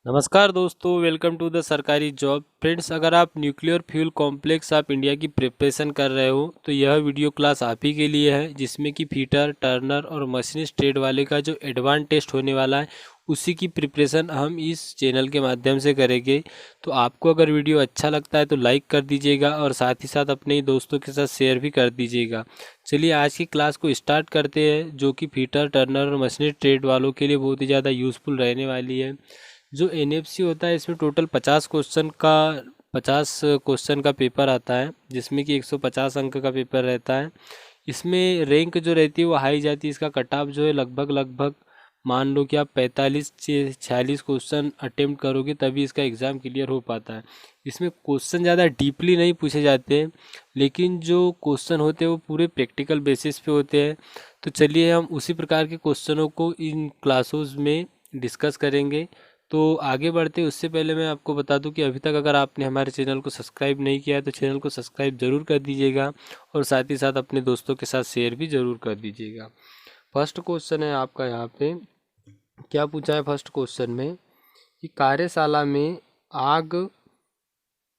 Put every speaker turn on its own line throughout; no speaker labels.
नमस्कार दोस्तों, welcome to the सरकारी जॉब। फ्रेंड्स, अगर आप nuclear fuel complex of India की प्रिपरेशन कर रहे हो तो यह वीडियो क्लास आप ही के लिए है, जिसमें कि फीटर, टर्नर और मशीनिस्ट ट्रेड वाले का जो एडवांस टेस्ट होने वाला है उसी की प्रिपरेशन हम इस चैनल के माध्यम से करेंगे। तो आपको अगर वीडियो अच्छा लगता है तो लाइक कर दीजिएगा और साथ ही साथ अपने दोस्तों के साथ शेयर भी कर दीजिएगा। चलिए आज की क्लास को स्टार्ट करते हैं, जो कि फीटर, टर्नर और मशीनिस्ट ट्रेड वालों के लिए बहुत ही ज़्यादा यूज़फुल रहने वाली है। जो एनएफसी होता है इसमें टोटल 50 क्वेश्चन का पेपर आता है, जिसमें कि 150 अंक का पेपर रहता है। इसमें रैंक जो रहती है वो हाई जाती है। इसका कट ऑफ जो है लगभग लगभग मान लो कि आप 45 से 46 क्वेश्चन अटेम्प्ट करोगे तभी इसका एग्ज़ाम क्लियर हो पाता है। इसमें क्वेश्चन ज़्यादा डीपली नहीं पूछे जाते हैं, लेकिन जो क्वेश्चन होते हैं वो पूरे प्रैक्टिकल बेसिस पे होते हैं। तो चलिए हम उसी प्रकार के क्वेश्चनों को इन क्लासों में डिस्कस करेंगे। तो आगे बढ़ते उससे पहले मैं आपको बता दूं कि अभी तक अगर आपने हमारे चैनल को सब्सक्राइब नहीं किया है तो चैनल को सब्सक्राइब ज़रूर कर दीजिएगा और साथ ही साथ अपने दोस्तों के साथ शेयर भी ज़रूर कर दीजिएगा। फर्स्ट क्वेश्चन है आपका यहाँ पे, क्या पूछा है फर्स्ट क्वेश्चन में कि कार्यशाला में आग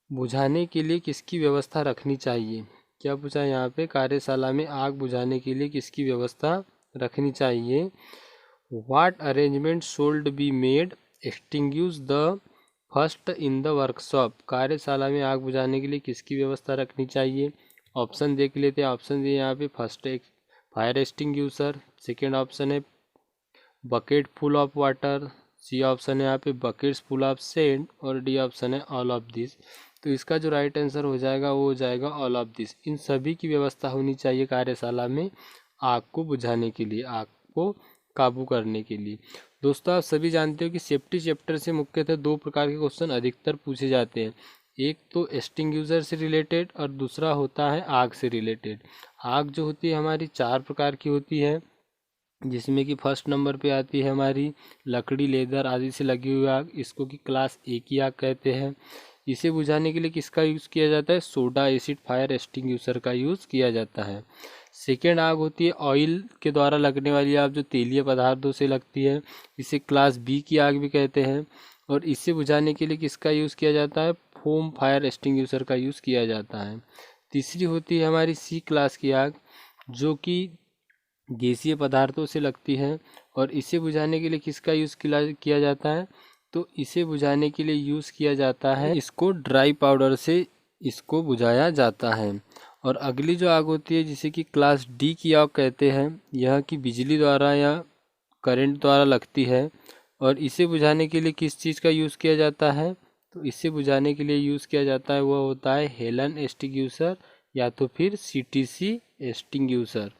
बुझाने के लिए किसकी व्यवस्था रखनी चाहिए। क्या पूछा है यहाँ पे, कार्यशाला में आग बुझाने के लिए किसकी व्यवस्था रखनी चाहिए। What arrangement should be made extinguish the first in the workshop. कार्यशाला में आग बुझाने के लिए किसकी व्यवस्था रखनी चाहिए। ऑप्शन देख लेते हैं। ऑप्शन दिए यहाँ पे, फर्स्ट एक फायर एक्सटिंग्यूशर, सेकेंड ऑप्शन है bucket full of water, C option है यहाँ पे बकेट्स फुल ऑफ सेंड और डी ऑप्शन है ऑल ऑफ दिस। तो इसका जो राइट आंसर हो जाएगा वो हो जाएगा ऑल ऑफ दिस। इन सभी की व्यवस्था होनी चाहिए कार्यशाला में आग को बुझाने के लिए, आग को काबू करने के लिए। दोस्तों, आप सभी जानते हो कि सेफ्टी चैप्टर से मुख्यतः दो प्रकार के क्वेश्चन अधिकतर पूछे जाते हैं। एक तो एक्सटिंग्यूशर से रिलेटेड और दूसरा होता है आग से रिलेटेड। आग जो होती है हमारी चार प्रकार की होती है, जिसमें कि फर्स्ट नंबर पे आती है हमारी लकड़ी, लेदर आदि से लगी हुई आग, इसको कि क्लास ए की आग कहते हैं। इसे बुझाने के लिए किसका यूज़ किया जाता है, सोडा एसिड फायर एक्सटिंग्यूशर का यूज़ किया जाता है। सेकेंड आग होती है ऑयल के द्वारा लगने वाली आग, जो तेलीय पदार्थों से लगती है, इसे क्लास बी की आग भी कहते हैं। और इसे बुझाने के लिए किसका यूज़ किया जाता है, फोम फायर एक्सटिंग्यूशर का यूज़ किया जाता है। तीसरी होती है हमारी सी क्लास की आग, जो कि गैसीय पदार्थों से लगती है और इसे बुझाने के लिए किसका यूज़ किया जाता है, तो इसे बुझाने के लिए यूज़ किया जाता है, इसको ड्राई पाउडर से इसको बुझाया जाता है। और अगली जो आग होती है जिसे कि क्लास डी की आग कहते हैं, यह कि बिजली द्वारा या करंट द्वारा लगती है और इसे बुझाने के लिए किस चीज़ का यूज़ किया जाता है, तो इसे बुझाने के लिए यूज़ किया जाता है वह होता है हेलन एक्सटिंग्यूशर या तो फिर सीटीसी एक्सटिंग्यूशर।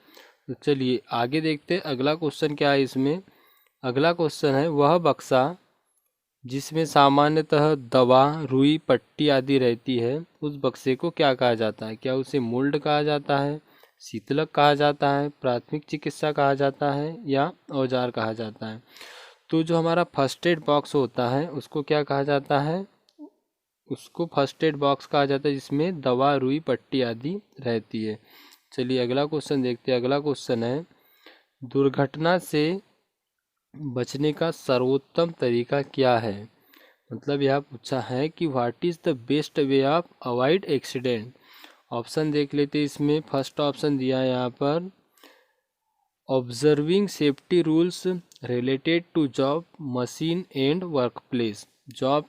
तो चलिए आगे देखते हैं अगला क्वेश्चन क्या है इसमें। अगला क्वेश्चन है, वह बक्सा जिसमें सामान्यतः दवा, रुई, पट्टी आदि रहती है, उस बक्से को क्या कहा जाता है। क्या उसे मोल्ड कहा जाता है, शीतलक कहा जाता है, प्राथमिक चिकित्सा कहा जाता है या औजार कहा जाता है। तो जो हमारा फर्स्ट एड बॉक्स होता है उसको क्या कहा जाता है, उसको फर्स्ट एड बॉक्स कहा जाता है, जिसमें दवा, रुई, पट्टी आदि रहती है। चलिए अगला क्वेश्चन देखते हैं। अगला क्वेश्चन है, दुर्घटना से बचने का सर्वोत्तम तरीका क्या है। मतलब यह पूछा है कि what is the best way of avoid accident. Option देख लेते हैं इसमें। फर्स्ट ऑप्शन दिया है यहाँ पर, observing safety rules related to job, machine and work place. Job,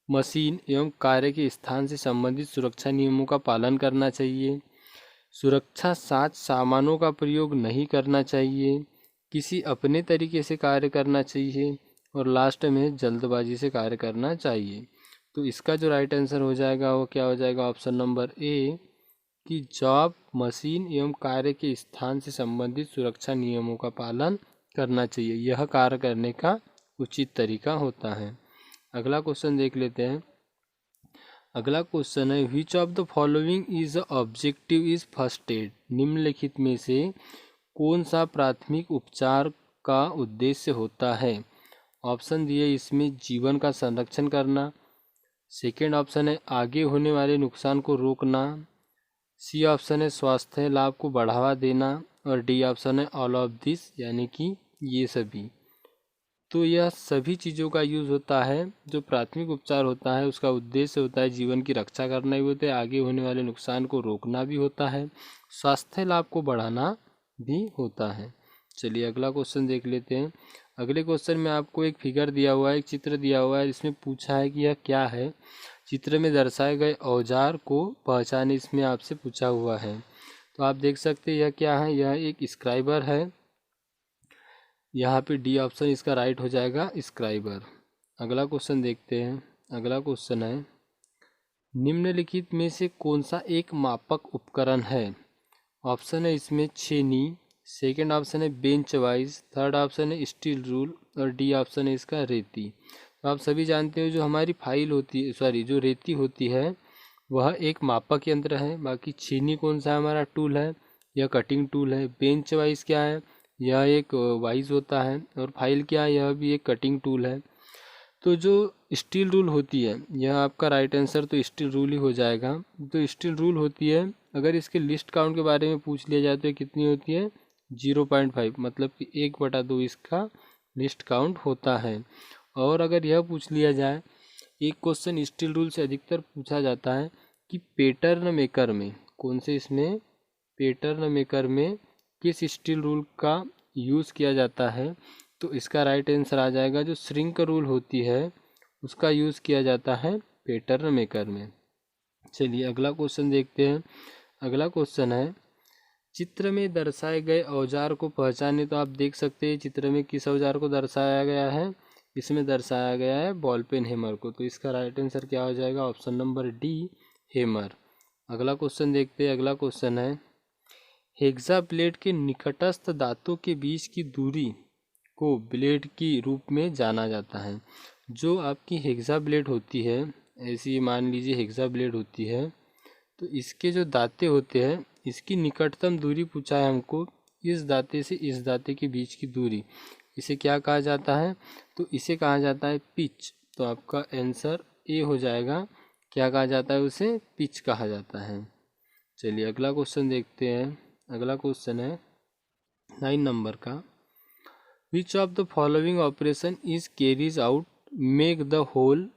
machine एवं कार्य के स्थान से संबंधित सुरक्षा नियमों का पालन करना चाहिए। सुरक्षा साथ सामानों का प्रयोग नहीं करना चाहिए। किसी अपने तरीके से कार्य करना चाहिए और लास्ट में जल्दबाजी से कार्य करना चाहिए। तो इसका जो राइट आंसर हो जाएगा वो क्या हो जाएगा, ऑप्शन नंबर ए, कि जॉब, मशीन एवं कार्य के स्थान से संबंधित सुरक्षा नियमों का पालन करना चाहिए। यह कार्य करने का उचित तरीका होता है। अगला क्वेश्चन देख लेते हैं। अगला क्वेश्चन है, विच of the following is objective is first aid. निम्नलिखित में से कौन सा प्राथमिक उपचार का उद्देश्य होता है। ऑप्शन दिए इसमें, जीवन का संरक्षण करना, सेकेंड ऑप्शन है आगे होने वाले नुकसान को रोकना, सी ऑप्शन है स्वास्थ्य लाभ को बढ़ावा देना और डी ऑप्शन है ऑल ऑफ दिस, यानी कि ये सभी। तो यह सभी चीज़ों का यूज़ होता है। जो प्राथमिक उपचार होता है उसका उद्देश्य होता है जीवन की रक्षा करना भी होता है, आगे होने वाले नुकसान को रोकना भी होता है, स्वास्थ्य लाभ को बढ़ाना भी होता है। चलिए अगला क्वेश्चन देख लेते हैं। अगले क्वेश्चन में आपको एक फिगर दिया हुआ है, एक चित्र दिया हुआ है, जिसमें पूछा है कि यह क्या है। चित्र में दर्शाए गए औजार को पहचाने, इसमें आपसे पूछा हुआ है। तो आप देख सकते हैं यह क्या है, यह एक स्क्राइबर है। यहाँ पे डी ऑप्शन इसका राइट हो जाएगा, स्क्राइबर। अगला क्वेश्चन देखते हैं। अगला क्वेश्चन है, निम्नलिखित में से कौन सा एक मापक उपकरण है। ऑप्शन है इसमें छेनी, सेकेंड ऑप्शन है बेंच वाइज, थर्ड ऑप्शन है स्टील रूल और डी ऑप्शन है इसका रेती। तो आप सभी जानते हो जो हमारी फाइल होती है, सॉरी जो रेती होती है वह एक मापक यंत्र है। बाकी छीनी कौन सा हमारा टूल है, यह कटिंग टूल है। बेंच वाइज क्या है, यह एक वाइज होता है। और फाइल क्या है, यह भी एक कटिंग टूल है। तो जो स्टील रूल होती है, यह आपका राइट आंसर तो स्टील रूल ही हो जाएगा। तो स्टील रूल होती है, अगर इसके लिस्ट काउंट के बारे में पूछ लिया जाए तो कितनी होती है 0.5, मतलब कि 1/2 इसका लिस्ट काउंट होता है। और अगर यह पूछ लिया जाए, एक क्वेश्चन स्टील रूल से अधिकतर पूछा जाता है कि पैटर्न मेकर में कौन से, इसमें पैटर्न मेकर में किस स्टील रूल का यूज़ किया जाता है। तो इसका राइट आंसर आ जाएगा जो श्रिंक रूल होती है उसका यूज़ किया जाता है पैटर्न मेकर में। चलिए अगला क्वेश्चन देखते हैं। अगला क्वेश्चन है, चित्र में दर्शाए गए औजार को पहचाने। तो आप देख सकते हैं चित्र में किस औजार को दर्शाया गया है, इसमें दर्शाया गया है बॉल पेन हैमर को। तो इसका राइट आंसर क्या हो जाएगा, ऑप्शन नंबर डी, हैमर। अगला क्वेश्चन देखते हैं। अगला क्वेश्चन है, हेक्सा ब्लेड के निकटस्थ दांतों के बीच की दूरी को ब्लेड की रूप में जाना जाता है। जो आपकी हेक्सा ब्लेड होती है, ऐसी मान लीजिए हेक्सा ब्लेड होती है, तो इसके जो दांते होते हैं इसकी निकटतम दूरी पूछा है हमको, इस दांते से इस दांते के बीच की दूरी, इसे क्या कहा जाता है, तो इसे कहा जाता है पिच। तो आपका आंसर ए हो जाएगा, क्या कहा जाता है उसे, पिच कहा जाता है। चलिए अगला क्वेश्चन देखते हैं। अगला क्वेश्चन है 9 नंबर का, which of the following operation is carries out make the whole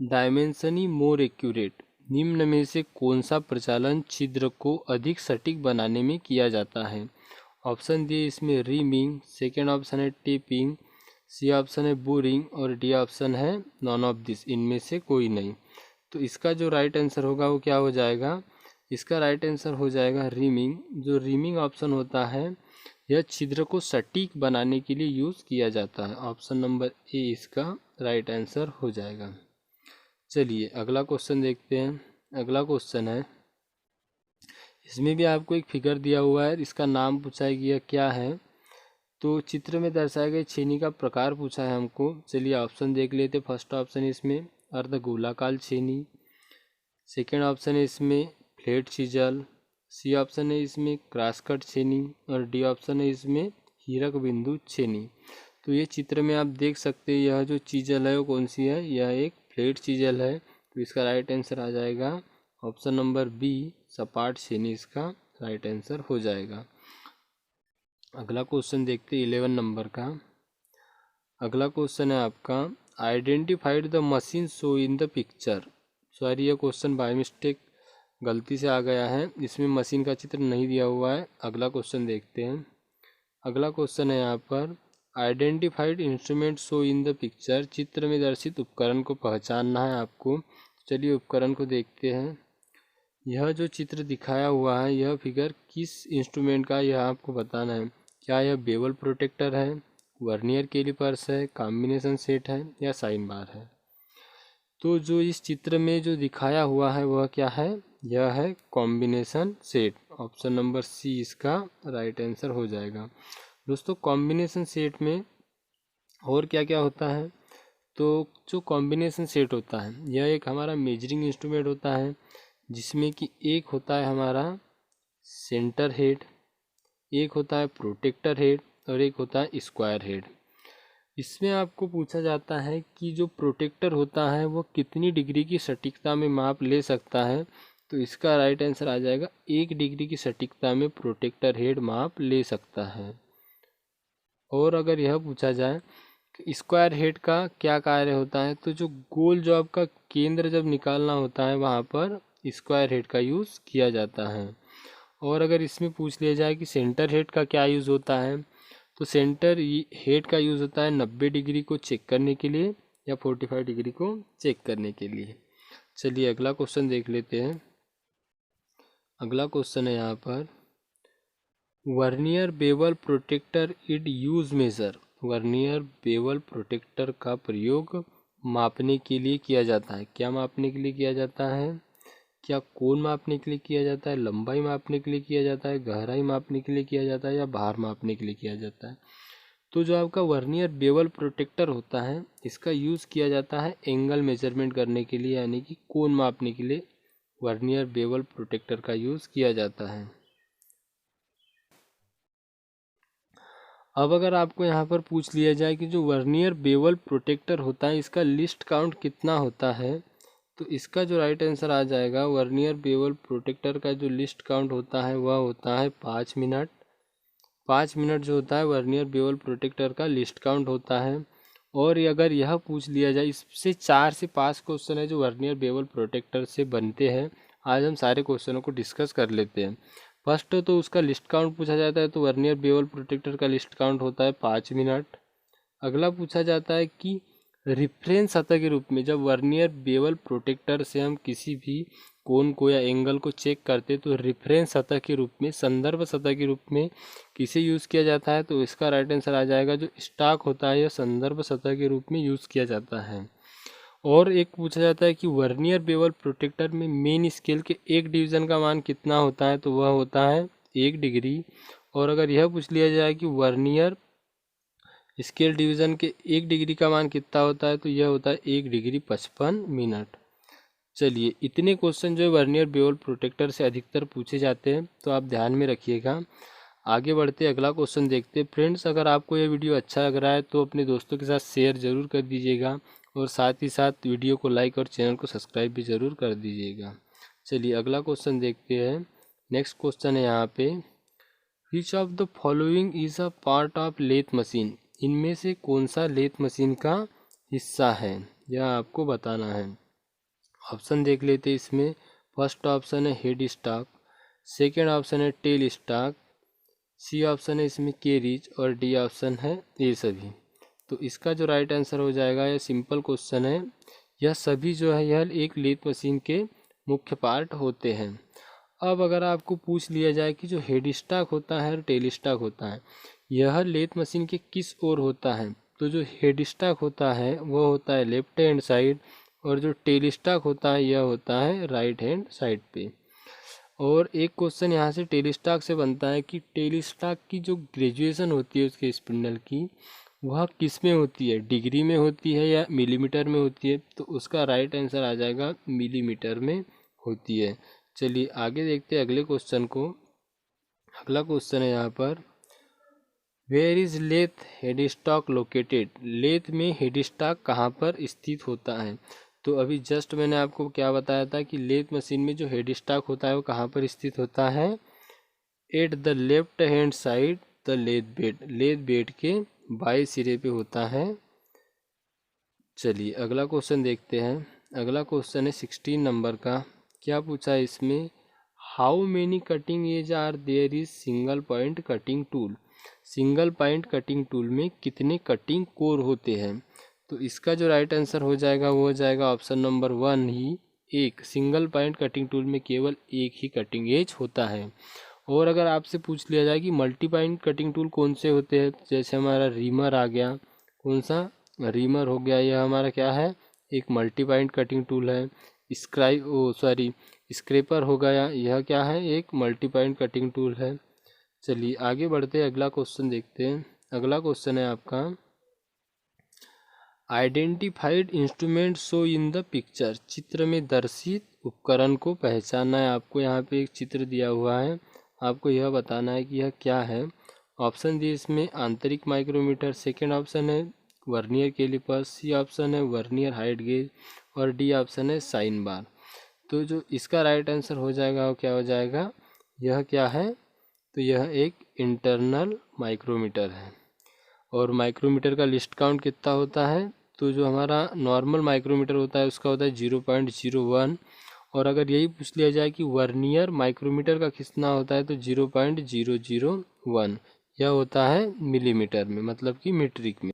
dimensionally more accurate. निम्न में से कौन सा प्रचालन छिद्र को अधिक सटीक बनाने में किया जाता है। ऑप्शन दिए इसमें रीमिंग, सेकेंड ऑप्शन है टेपिंग, सी ऑप्शन है बोरिंग और डी ऑप्शन है नॉन ऑफ दिस, इनमें से कोई नहीं। तो इसका जो राइट आंसर होगा वो क्या हो जाएगा, इसका राइट आंसर हो जाएगा रीमिंग। जो रीमिंग ऑप्शन होता है यह छिद्र को सटीक बनाने के लिए यूज़ किया जाता है। ऑप्शन नंबर ए इसका राइट आंसर हो जाएगा। चलिए अगला क्वेश्चन देखते हैं। अगला क्वेश्चन है, इसमें भी आपको एक फिगर दिया हुआ है, इसका नाम पूछा है कि यह क्या है। तो चित्र में दर्शाए गए छेनी का प्रकार पूछा है हमको। चलिए ऑप्शन देख लेते। फर्स्ट ऑप्शन है इसमें अर्धगोलाकार छेनी, सेकेंड ऑप्शन है इसमें फ्लैट चीजल, सी ऑप्शन है इसमें क्रॉस कट छेनी और डी ऑप्शन है इसमें हीरक बिंदु छेनी। तो ये चित्र में आप देख सकते हैं यह जो चीजल है वो कौन सी है, यह एक फ्लैट चीजल है। तो इसका राइट आंसर आ जाएगा ऑप्शन नंबर बी, सपाट छेनी इसका राइट आंसर हो जाएगा। अगला क्वेश्चन देखते हैं 11 नंबर का। अगला क्वेश्चन है आपका, identified the machine show in the picture. Sorry, यह क्वेश्चन बाय मिस्टेक गलती से आ गया है, इसमें मशीन का चित्र नहीं दिया हुआ है। अगला क्वेश्चन देखते हैं। अगला क्वेश्चन है यहाँ पर, identified instrument show in the picture. चित्र में दर्शित उपकरण को पहचानना है आपको। चलिए उपकरण को देखते हैं। यह जो चित्र दिखाया हुआ है यह फिगर किस इंस्ट्रूमेंट का, यह आपको बताना है। क्या यह बेवल प्रोटेक्टर है, वर्नियर कैलिपर्स है, कॉम्बिनेशन सेट है या साइन बार है। तो जो इस चित्र में जो दिखाया हुआ है वह क्या है, यह है combination set. Option number C इसका राइट आंसर हो जाएगा। दोस्तों कॉम्बिनेशन सेट में और क्या क्या होता है, तो जो कॉम्बिनेशन सेट होता है यह एक हमारा मेजरिंग इंस्ट्रूमेंट होता है, जिसमें कि एक होता है हमारा सेंटर हेड, एक होता है प्रोटेक्टर हेड और एक होता है स्क्वायर हेड। इसमें आपको पूछा जाता है कि जो प्रोटेक्टर होता है वो कितनी डिग्री की सटीकता में माप ले सकता है। तो इसका राइट आंसर आ जाएगा 1 डिग्री की सटीकता में प्रोटेक्टर हेड माप ले सकता है। और अगर यह पूछा जाए तो स्क्वायर हेड का क्या कार्य होता है, तो जो गोल जो आपका केंद्र जब निकालना होता है वहाँ पर स्क्वायर हेड का यूज़ किया जाता है। और अगर इसमें पूछ लिया जाए कि सेंटर हेड का क्या यूज़ होता है, तो सेंटर हेड का यूज़ होता है 90 डिग्री को चेक करने के लिए या 45 डिग्री को चेक करने के लिए। चलिए अगला क्वेश्चन देख लेते हैं। अगला क्वेश्चन है यहाँ पर, vernier bevel protractor is use measure. Vernier bevel protractor का प्रयोग मापने के लिए किया जाता है। क्या मापने के लिए किया जाता है? क्या कोण मापने के लिए किया जाता है, लंबाई मापने के लिए किया जाता है, गहराई मापने के लिए किया जाता है, या भार मापने के लिए किया जाता है? तो जो आपका वर्नियर बेवल प्रोटेक्टर होता है इसका यूज़ किया जाता है एंगल मेजरमेंट करने के लिए, यानी कि कोण मापने के लिए वर्नियर बेवल प्रोटेक्टर का यूज़ किया जाता है। अब अगर आपको यहाँ पर पूछ लिया जाए कि जो वर्नियर बेवल प्रोटेक्टर होता है इसका लिस्ट काउंट कितना होता है, तो इसका जो राइट आंसर आ जाएगा, वर्नियर बेवल प्रोटेक्टर का जो लिस्ट काउंट होता है वह होता है 5 मिनट। 5 मिनट जो होता है वर्नियर बेवल प्रोटेक्टर का लिस्ट काउंट होता है। और अगर यह पूछ लिया जाए, इससे 4 से 5 क्वेश्चन है जो वर्नियर बेवल प्रोटेक्टर से बनते हैं। आज हम सारे क्वेश्चनों को डिस्कस कर लेते हैं। फर्स्ट तो उसका लिस्ट काउंट पूछा जाता है, तो वर्नियर बेवल प्रोटेक्टर का लिस्ट काउंट होता है 5 मिनट। अगला पूछा जाता है कि रिफरेंस सतह के रूप में जब वर्नियर बेवल प्रोटेक्टर से हम किसी भी कोण को या एंगल को चेक करते तो रिफरेंस सतह के रूप में, संदर्भ सतह के रूप में किसे यूज़ किया जाता है, तो इसका राइट आंसर आ जाएगा जो स्टॉक होता है या संदर्भ सतह के रूप में यूज़ किया जाता है। और एक पूछा जाता है कि वर्नियर बेवल प्रोटेक्टर में मेन स्केल के एक डिवीज़न का मान कितना होता है, तो वह होता है 1 डिग्री। और अगर यह पूछ लिया जाए कि वर्नियर स्केल डिवीज़न के 1 डिग्री का मान कितना होता है, तो यह होता है 1 डिग्री 55 मिनट। चलिए इतने क्वेश्चन जो है वर्नियर बेवल प्रोटेक्टर से अधिकतर पूछे जाते हैं, तो आप ध्यान में रखिएगा। आगे बढ़ते अगला क्वेश्चन देखते हैं। फ्रेंड्स, अगर आपको यह वीडियो अच्छा लग रहा है तो अपने दोस्तों के साथ शेयर ज़रूर कर दीजिएगा और साथ ही साथ वीडियो को लाइक और चैनल को सब्सक्राइब भी ज़रूर कर दीजिएगा। चलिए अगला क्वेश्चन देखते हैं। नेक्स्ट क्वेश्चन है यहाँ पे, which of the following is a part of lathe machine. इनमें से कौन सा लेथ मशीन का हिस्सा है, यह आपको बताना है। ऑप्शन देख लेते हैं इसमें। फर्स्ट ऑप्शन है हेड स्टॉक, सेकेंड ऑप्शन है टेल स्टॉक, सी ऑप्शन है इसमें कैरिज, और डी ऑप्शन है ये सभी। तो इसका जो राइट आंसर हो जाएगा, यह सिंपल क्वेश्चन है, यह सभी जो है यह एक लेथ मशीन के मुख्य पार्ट होते हैं। अब अगर आपको पूछ लिया जाए कि जो हेड स्टॉक होता है और टेल स्टॉक होता है यह लेथ मशीन के किस ओर होता है, तो जो हेड स्टॉक होता है वो होता है लेफ्ट हैंड साइड, और जो टेल स्टॉक होता है यह होता है राइट हैंड साइड पे। और एक क्वेश्चन यहाँ से टेल स्टॉक से बनता है कि टेल स्टॉक की जो ग्रेजुएशन होती है उसके स्पिंडल की, वह किस में होती है, डिग्री में होती है या मिलीमीटर में होती है, तो उसका राइट आंसर आ जाएगा मिलीमीटर में होती है। चलिए आगे देखते हैं अगले क्वेश्चन को। अगला क्वेश्चन है यहाँ पर, where is lathe head stock located. Lathe में हेड स्टॉक कहाँ पर स्थित होता है, तो अभी जस्ट मैंने आपको क्या बताया था कि लेथ मशीन में जो हेड स्टॉक होता है वो कहाँ पर स्थित होता है, at the left hand side the lathe bed. Lathe bed के बाएं सिरे पे होता है। चलिए अगला क्वेश्चन देखते हैं। अगला क्वेश्चन है 16 नंबर का। क्या पूछा है इसमें, how many cutting edge are there is single point cutting tool. Single point cutting tool में कितने कटिंग कोर होते हैं, तो इसका जो राइट आंसर हो जाएगा वो हो जाएगा ऑप्शन नंबर 1 ही, एक। सिंगल पॉइंट कटिंग टूल में केवल एक ही कटिंग एज होता है। और अगर आपसे पूछ लिया जाए कि मल्टी पॉइंट कटिंग टूल कौन से होते हैं, जैसे हमारा रीमर आ गया, कौन सा, रीमर हो गया, यह हमारा क्या है, एक मल्टी पॉइंट कटिंग टूल है। स्क्रेपर हो गया, यह क्या है, एक मल्टी पॉइंट कटिंग टूल है। चलिए आगे बढ़ते हैं, अगला क्वेश्चन देखते हैं। अगला क्वेश्चन है आपका, identified instrument show in the picture. चित्र में दर्शित उपकरण को पहचानना है आपको। यहाँ पे एक चित्र दिया हुआ है, आपको यह बताना है कि यह क्या है। ऑप्शन दिए इसमें, आंतरिक माइक्रोमीटर, सेकेंड ऑप्शन है वर्नियर कैलिपर, सी ऑप्शन है वर्नियर हाइट गेज, और डी ऑप्शन है साइन बार। तो जो इसका राइट आंसर हो जाएगा वो क्या हो जाएगा, यह क्या है, तो यह एक इंटरनल माइक्रोमीटर है। और माइक्रोमीटर का लिस्ट काउंट कितना होता है, तो जो हमारा नॉर्मल माइक्रोमीटर होता है उसका होता है 0.01। और अगर यही पूछ लिया जाए कि वर्नियर माइक्रोमीटर का कितना होता है, तो 0.001, यह होता है मिलीमीटर में, मतलब कि मीट्रिक में।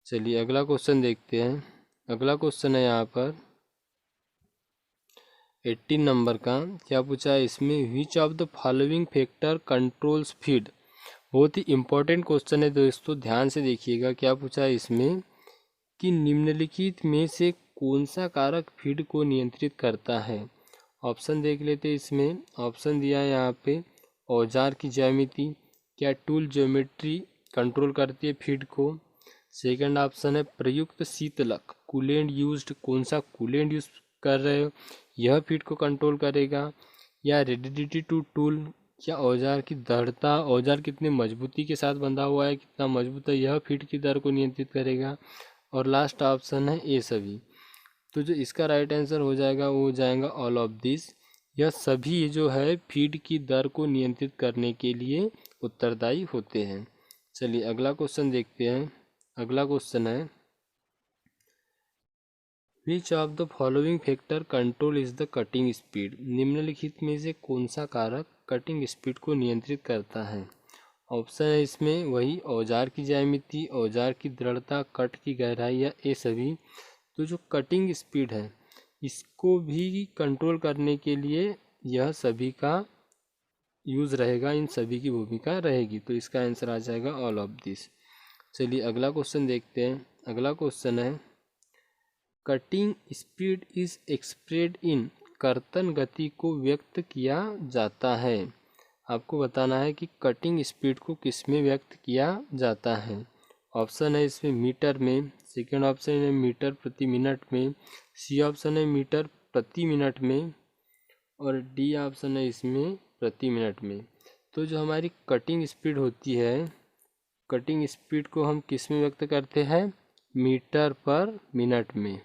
चलिए अगला क्वेश्चन देखते हैं। अगला क्वेश्चन है यहाँ पर 18 नंबर का। क्या पूछा है इसमें, विच of the following factor controls feed. बहुत ही इंपॉर्टेंट क्वेश्चन है दोस्तों, ध्यान से देखिएगा। क्या पूछा है इसमें कि निम्नलिखित में से कौन सा कारक फीड को नियंत्रित करता है। ऑप्शन देख लेते हैं इसमें। ऑप्शन दिया है यहाँ पे, औजार की ज्यामिति, क्या टूल ज्योमेट्री कंट्रोल करती है फीड को। सेकंड ऑप्शन है प्रयुक्त शीतलक, कूलेंट यूज्ड, कौन सा कूलेंट यूज कर रहे हो, यह फीड को कंट्रोल करेगा। या रेडिडिटी टू टूल, क्या औजार की दृढ़ता, औजार कितने मजबूती के साथ बंधा हुआ है, कितना मजबूत है, यह फीड की दर को नियंत्रित करेगा। और लास्ट ऑप्शन है ये सभी। तो जो इसका राइट आंसर हो जाएगा वो हो जाएगा ऑल ऑफ दिस। यह सभी जो है फीड की दर को नियंत्रित करने के लिए उत्तरदायी होते हैं। चलिए अगला क्वेश्चन देखते हैं। अगला क्वेश्चन है, विच of the following factor control is the cutting speed. निम्नलिखित में से कौन सा कारक कटिंग स्पीड को नियंत्रित करता है। ऑप्शन है इसमें वही, औजार की ज्यामिति, औजार की दृढ़ता, कट की गहराई, या ये सभी। तो जो कटिंग स्पीड है इसको भी कंट्रोल करने के लिए यह सभी का यूज़ रहेगा, इन सभी की भूमिका रहेगी। तो इसका आंसर आ जाएगा ऑल ऑफ दिस। चलिए अगला क्वेश्चन देखते हैं। अगला क्वेश्चन है, कटिंग स्पीड इज एक्सप्रेड इन, कर्तन गति को व्यक्त किया जाता है। आपको बताना है कि कटिंग स्पीड को किस में व्यक्त किया जाता है। ऑप्शन है इसमें मीटर में, सेकेंड ऑप्शन है मीटर प्रति मिनट में, सी ऑप्शन है मीटर प्रति मिनट में, और डी ऑप्शन है इसमें प्रति मिनट में। तो जो हमारी कटिंग स्पीड होती है, कटिंग स्पीड को हम किस में व्यक्त करते हैं, मीटर पर मिनट में।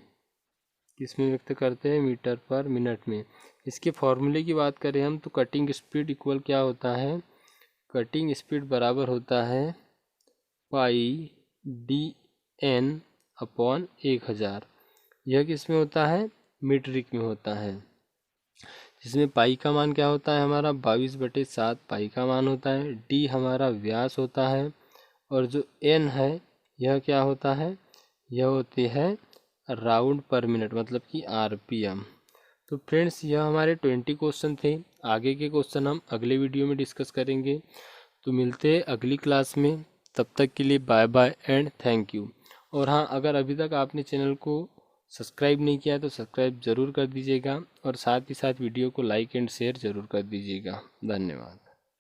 किस में व्यक्त करते हैं, मीटर पर मिनट में। इसके फॉर्मूले की बात करें हम, तो कटिंग स्पीड इक्वल क्या होता है, कटिंग स्पीड बराबर होता है पाई डी एन अपॉन 1000। यह किस में होता है, मीट्रिक में होता है। जिसमें पाई का मान क्या होता है हमारा 22/7 पाई का मान होता है। डी हमारा व्यास होता है, और जो एन है यह क्या होता है, यह होती है राउंड पर मिनट, मतलब कि आरपीएम। तो फ्रेंड्स यह हमारे 20 क्वेश्चन थे। आगे के क्वेश्चन हम अगले वीडियो में डिस्कस करेंगे। तो मिलते हैं अगली क्लास में, तब तक के लिए bye bye and thank you. और हाँ, अगर अभी तक आपने चैनल को सब्सक्राइब नहीं किया है तो सब्सक्राइब ज़रूर कर दीजिएगा, और साथ ही साथ वीडियो को लाइक एंड शेयर ज़रूर कर दीजिएगा। धन्यवाद।